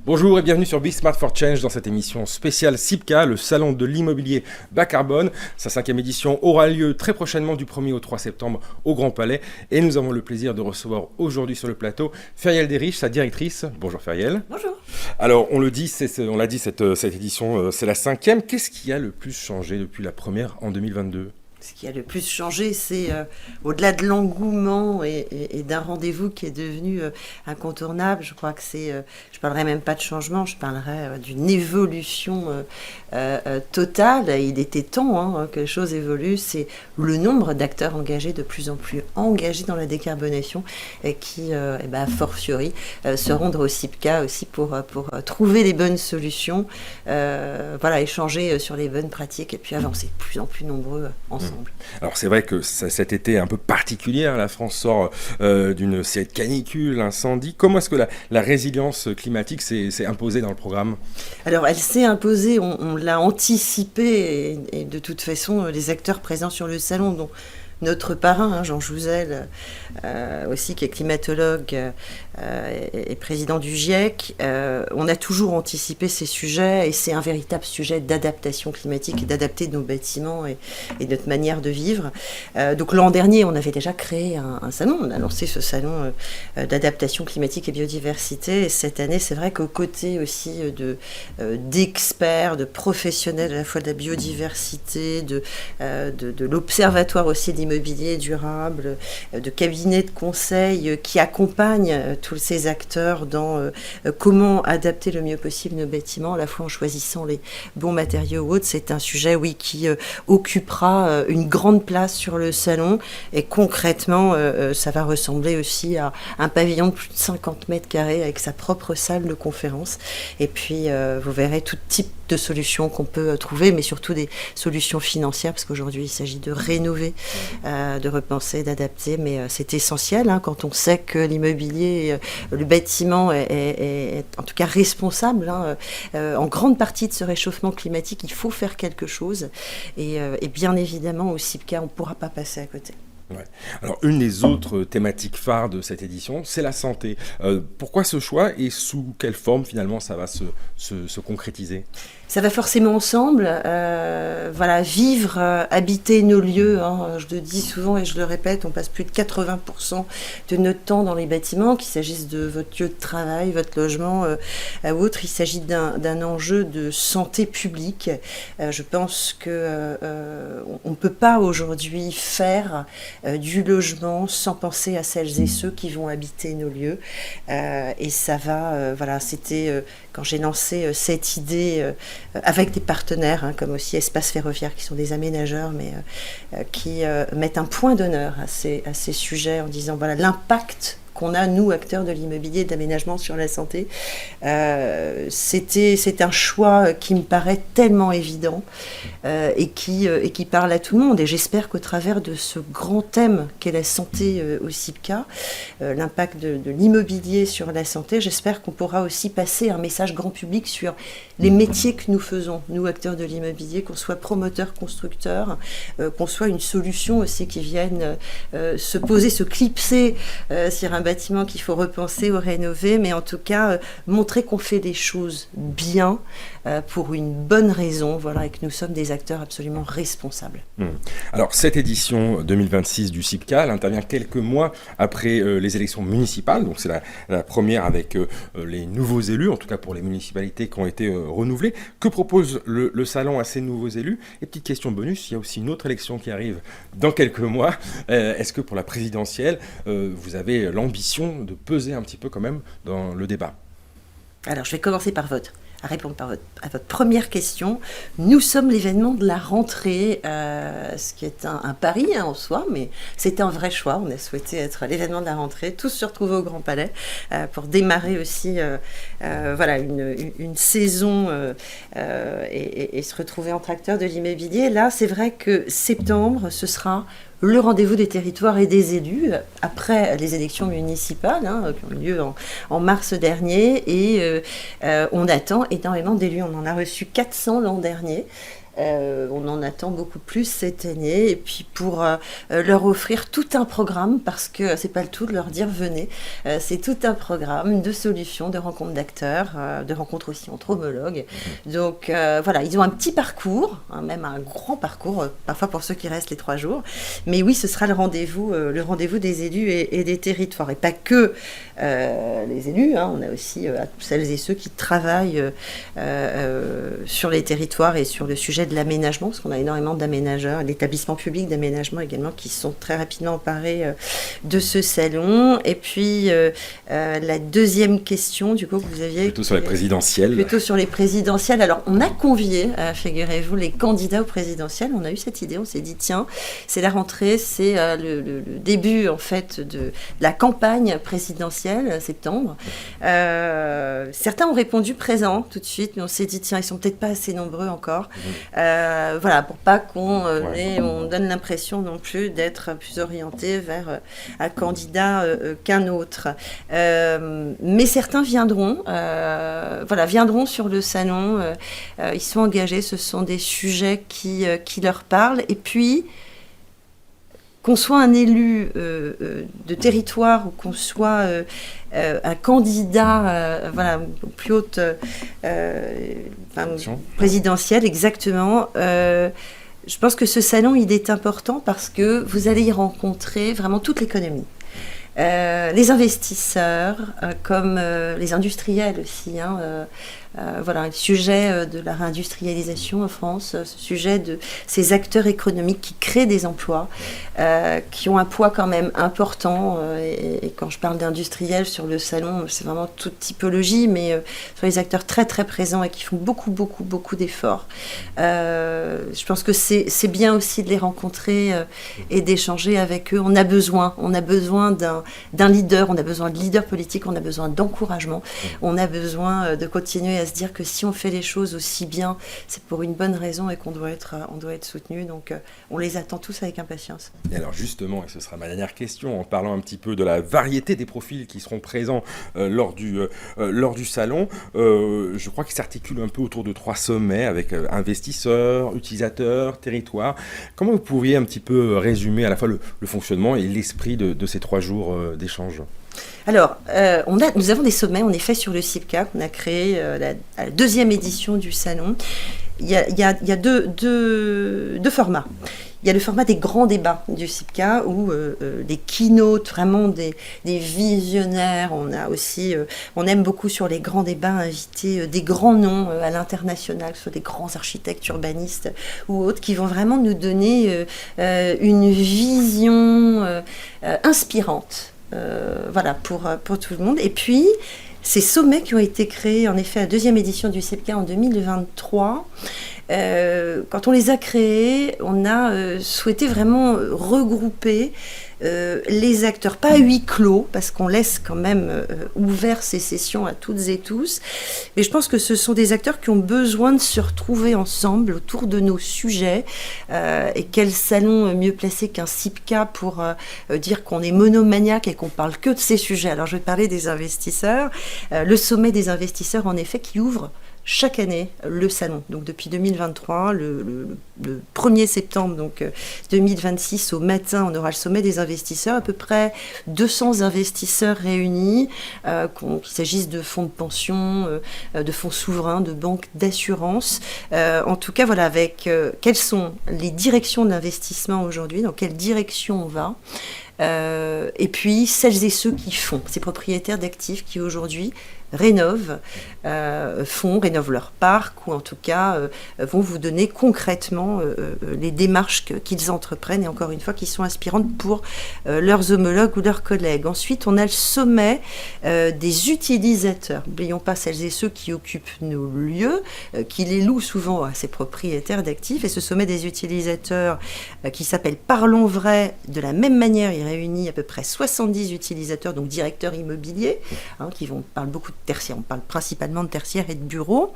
Bonjour et bienvenue sur Be Smart for Change dans cette émission spéciale CIPCA, le salon de l'immobilier bas carbone. Sa 5e édition aura lieu très prochainement du 1er au 3 septembre au Grand Palais. Et nous avons le plaisir de recevoir aujourd'hui sur le plateau Feriel Derich, sa directrice. Bonjour Feriel. Bonjour. Alors on l'a dit, cette édition c'est la 5e. Qu'est-ce qui a le plus changé depuis la première en 2022 ? Ce qui a le plus changé, c'est au-delà de l'engouement et d'un rendez-vous qui est devenu incontournable. Je crois que je parlerai même pas de changement, je parlerai d'une évolution totale. Il était temps que les choses évoluent. C'est le nombre d'acteurs engagés, de plus en plus engagés dans la décarbonation, et qui, a fortiori, se rendre au CIPCA aussi pour trouver les bonnes solutions, échanger sur les bonnes pratiques et puis avancer de plus en plus nombreux ensemble. Alors c'est vrai que cet été est un peu particulier, la France sort d'une série de canicules, incendies. Comment est-ce que la résilience climatique s'est imposée dans le programme ? Alors elle s'est imposée, on l'a anticipée, et de toute façon les acteurs présents sur le salon, dont notre parrain, Jean Jouzel, aussi qui est climatologue et président du GIEC, on a toujours anticipé ces sujets, et c'est un véritable sujet d'adaptation climatique et d'adapter nos bâtiments et notre manière de vivre. Donc l'an dernier, on avait déjà créé un salon, on a lancé ce salon d'adaptation climatique et biodiversité, et cette année, c'est vrai qu'aux côtés aussi d'experts, de professionnels à la fois de la biodiversité, de l'observatoire aussi de l'immobilier durable, de cabinets de conseil qui accompagnent tous ces acteurs dans comment adapter le mieux possible nos bâtiments, à la fois en choisissant les bons matériaux ou autres. C'est un sujet, qui occupera une grande place sur le salon, et concrètement, ça va ressembler aussi à un pavillon de plus de 50 mètres carrés avec sa propre salle de conférence. Et puis, vous verrez tout type de solutions qu'on peut trouver, mais surtout des solutions financières, parce qu'aujourd'hui, il s'agit de rénover, de repenser, d'adapter, mais c'est essentiel quand on sait que l'immobilier, le bâtiment est en tout cas responsable en grande partie de ce réchauffement climatique. Il faut faire quelque chose, et bien évidemment au CIPCA, on ne pourra pas passer à côté. Ouais. Alors, une des autres thématiques phares de cette édition, c'est la santé. Pourquoi ce choix, et sous quelle forme finalement ça va se concrétiser ? Ça va forcément ensemble, vivre, habiter nos lieux. Je le dis souvent et je le répète, on passe plus de 80% de notre temps dans les bâtiments, qu'il s'agisse de votre lieu de travail, votre logement ou autre. Il s'agit d'un enjeu de santé publique. Je pense que on ne peut pas aujourd'hui faire du logement sans penser à celles et ceux qui vont habiter nos lieux. Et ça va, c'était quand j'ai lancé cette idée avec des partenaires, comme aussi Espace Ferroviaire, qui sont des aménageurs, mais qui mettent un point d'honneur à ces sujets, en disant l'impact qu'on a, nous, acteurs de l'immobilier et de l'aménagement sur la santé. C'est un choix qui me paraît tellement évident et qui parle à tout le monde. Et j'espère qu'au travers de ce grand thème qu'est la santé au CIPCA, l'impact de l'immobilier sur la santé, j'espère qu'on pourra aussi passer un message grand public sur les métiers que nous faisons, nous, acteurs de l'immobilier, qu'on soit promoteur, constructeur, qu'on soit une solution aussi qui vienne se poser, se clipser sur un bâtiment qu'il faut repenser ou rénover, mais en tout cas montrer qu'on fait des choses bien pour une bonne raison, et que nous sommes des acteurs absolument responsables. Alors cette édition 2026 du CIPCA, elle intervient quelques mois après les élections municipales, donc c'est la première avec les nouveaux élus, en tout cas pour les municipalités qui ont été renouvelées. Que propose le salon à ces nouveaux élus ? Et petite question bonus, il y a aussi une autre élection qui arrive dans quelques mois. Est-ce que pour la présidentielle, vous avez l'ambition de peser un petit peu quand même dans le débat ? Alors je vais commencer à répondre à votre première question. Nous sommes l'événement de la rentrée, ce qui est un pari en soi, mais c'était un vrai choix. On a souhaité être l'événement de la rentrée, tous se retrouver au Grand Palais pour démarrer aussi une saison et se retrouver entre acteurs de l'immobilier. Là, c'est vrai que septembre, ce sera le rendez-vous des territoires et des élus après les élections municipales qui ont eu lieu en mars dernier, et on attend énormément d'élus. On en a reçu 400 l'an dernier. On en attend beaucoup plus cette année, et puis pour leur offrir tout un programme, parce que c'est pas le tout de leur dire venez, c'est tout un programme de solutions, de rencontres d'acteurs, de rencontres aussi entre homologues. Donc voilà, ils ont un petit parcours, même un grand parcours, parfois pour ceux qui restent les 3 jours. Mais oui, ce sera le rendez-vous des élus et des territoires. Et pas que les élus, on a aussi celles et ceux qui travaillent sur les territoires et sur le sujet de l'aménagement, parce qu'on a énormément d'aménageurs, d'établissements publics d'aménagement également, qui sont très rapidement emparés de ce salon. Et puis la deuxième question, du coup, que vous aviez... Plutôt sur les présidentielles. Plutôt sur les présidentielles. Alors, on a convié, figurez-vous, les candidats aux présidentielles. On a eu cette idée, on s'est dit, tiens, c'est la rentrée, c'est le début, en fait, de la campagne présidentielle, septembre. Certains ont répondu présent tout de suite, mais on s'est dit, tiens, ils sont peut-être pas assez nombreux encore. Voilà, pour pas qu'on on donne l'impression non plus d'être plus orienté vers un candidat qu'un autre. Mais certains viendront, viendront sur le salon. Ils sont engagés, ce sont des sujets qui leur parlent. Et puis, qu'on soit un élu de territoire ou qu'on soit un candidat aux plus hautes présidentielles, exactement. Je pense que ce salon, il est important parce que vous allez y rencontrer vraiment toute l'économie. Les investisseurs, comme les industriels aussi. Le sujet de la réindustrialisation en France, ce sujet de ces acteurs économiques qui créent des emplois, qui ont un poids quand même important. Et quand je parle d'industriels sur le salon, c'est vraiment toute typologie, mais sur les acteurs très très présents et qui font beaucoup beaucoup beaucoup d'efforts. Je pense que c'est bien aussi de les rencontrer et d'échanger avec eux. On a besoin d'un leader, on a besoin de leaders politiques, on a besoin d'encouragement, on a besoin de continuer à se dire que si on fait les choses aussi bien, c'est pour une bonne raison et qu'on doit être soutenu. Donc on les attend tous avec impatience. Et alors justement, et ce sera ma dernière question, en parlant un petit peu de la variété des profils qui seront présents lors du salon, je crois qu'il s'articule un peu autour de 3 sommets avec investisseurs, utilisateurs, territoires. Comment vous pourriez un petit peu résumer à la fois le fonctionnement et l'esprit de ces 3 jours d'échange ? Alors, nous avons des sommets, en effet, sur le CIPCA, qu'on a créé la 2e édition du salon. Il y a deux formats. Il y a le format des grands débats du CIPCA où des keynotes, vraiment des visionnaires. On aime beaucoup sur les grands débats inviter des grands noms à l'international, que ce soit des grands architectes, urbanistes ou autres, qui vont vraiment nous donner une vision inspirante. Pour tout le monde. Et puis, ces sommets qui ont été créés, en effet, à la 2e édition du CIPCA en 2023, quand on les a créés, on a souhaité vraiment regrouper les acteurs, pas à huis clos, parce qu'on laisse quand même ouvert ces sessions à toutes et tous, mais je pense que ce sont des acteurs qui ont besoin de se retrouver ensemble autour de nos sujets, et quel salon mieux placé qu'un CIPCA pour dire qu'on est monomaniaque et qu'on parle que de ces sujets. Alors je vais parler des investisseurs, le sommet des investisseurs en effet qui ouvre chaque année le salon. Donc depuis 2023, le 1er septembre donc 2026 au matin, on aura le sommet des investisseurs, à peu près 200 investisseurs réunis, qu'il s'agisse de fonds de pension, de fonds souverains, de banques d'assurance. En tout cas, voilà, avec quelles sont les directions d'investissement aujourd'hui, dans quelle direction on va. Et puis celles et ceux qui font, ces propriétaires d'actifs qui aujourd'hui rénovent leur parc, ou en tout cas vont vous donner concrètement les démarches qu'ils entreprennent, et encore une fois qui sont inspirantes pour leurs homologues ou leurs collègues. Ensuite, on a le sommet des utilisateurs. N'oublions pas celles et ceux qui occupent nos lieux, qui les louent souvent à ces propriétaires d'actifs, et ce sommet des utilisateurs qui s'appelle Parlons Vrai, de la même manière, il réunit à peu près 70 utilisateurs, donc directeurs immobiliers, parlent beaucoup de tertiaire, on parle principalement de tertiaire et de bureaux,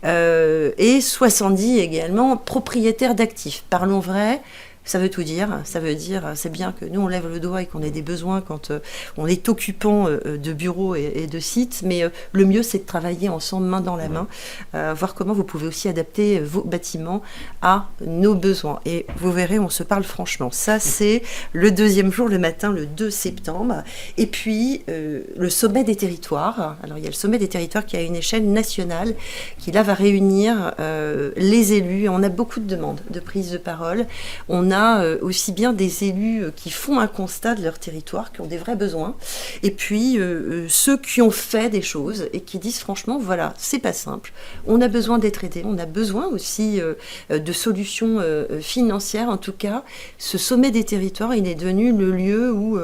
et 70 également propriétaires d'actifs. Parlons Vrai, Ça veut tout dire. Ça veut dire, c'est bien que nous, on lève le doigt et qu'on ait des besoins quand on est occupant de bureaux et de sites, mais le mieux, c'est de travailler ensemble, main dans la main, voir comment vous pouvez aussi adapter vos bâtiments à nos besoins. Et vous verrez, on se parle franchement. Ça, c'est le deuxième jour, le matin, le 2 septembre. Et puis, le sommet des territoires. Alors, il y a le sommet des territoires qui a une échelle nationale, qui là va réunir les élus. On a beaucoup de demandes de prise de parole. On a aussi bien des élus qui font un constat de leur territoire, qui ont des vrais besoins, et puis ceux qui ont fait des choses et qui disent franchement, voilà, c'est pas simple, on a besoin d'être aidé, on a besoin aussi de solutions financières. En tout cas, ce sommet des territoires, il est devenu le lieu où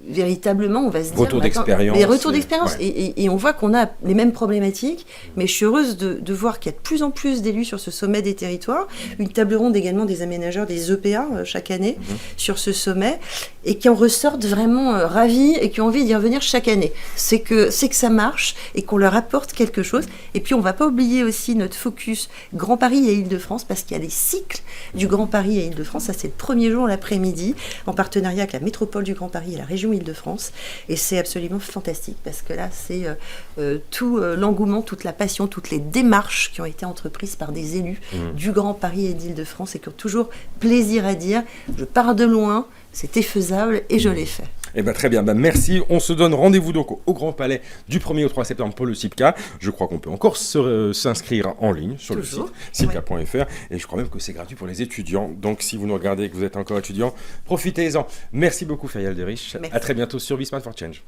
véritablement, on va se dire... Retour d'expérience. Les retours d'expérience. Et on voit qu'on a les mêmes problématiques, mais je suis heureuse de voir qu'il y a de plus en plus d'élus sur ce sommet des territoires. Une table ronde également des aménageurs, des EPA, chaque année, sur ce sommet, et qui en ressortent vraiment ravis et qui ont envie d'y revenir chaque année. C'est que ça marche et qu'on leur apporte quelque chose. Et puis, on ne va pas oublier aussi notre focus Grand Paris et Île-de-France, parce qu'il y a les cycles du Grand Paris et Île-de-France. Ça, c'est le premier jour l'après-midi, en partenariat avec la métropole du Grand Paris et la région Île-de-France, et c'est absolument fantastique parce que là c'est tout l'engouement, toute la passion, toutes les démarches qui ont été entreprises par des élus du Grand Paris et d'Île-de-France et qui ont toujours plaisir à dire je pars de loin, c'était faisable et je l'ai fait. Eh ben, très bien, merci. On se donne rendez-vous donc au Grand Palais du 1er au 3 septembre pour le CIPCA. Je crois qu'on peut encore s'inscrire en ligne sur Toujours. le site cipca.fr, et je crois même que c'est gratuit pour les étudiants. Donc si vous nous regardez et que vous êtes encore étudiant, profitez-en. Merci beaucoup Ferial Derich. À très bientôt sur Be Smart for Change.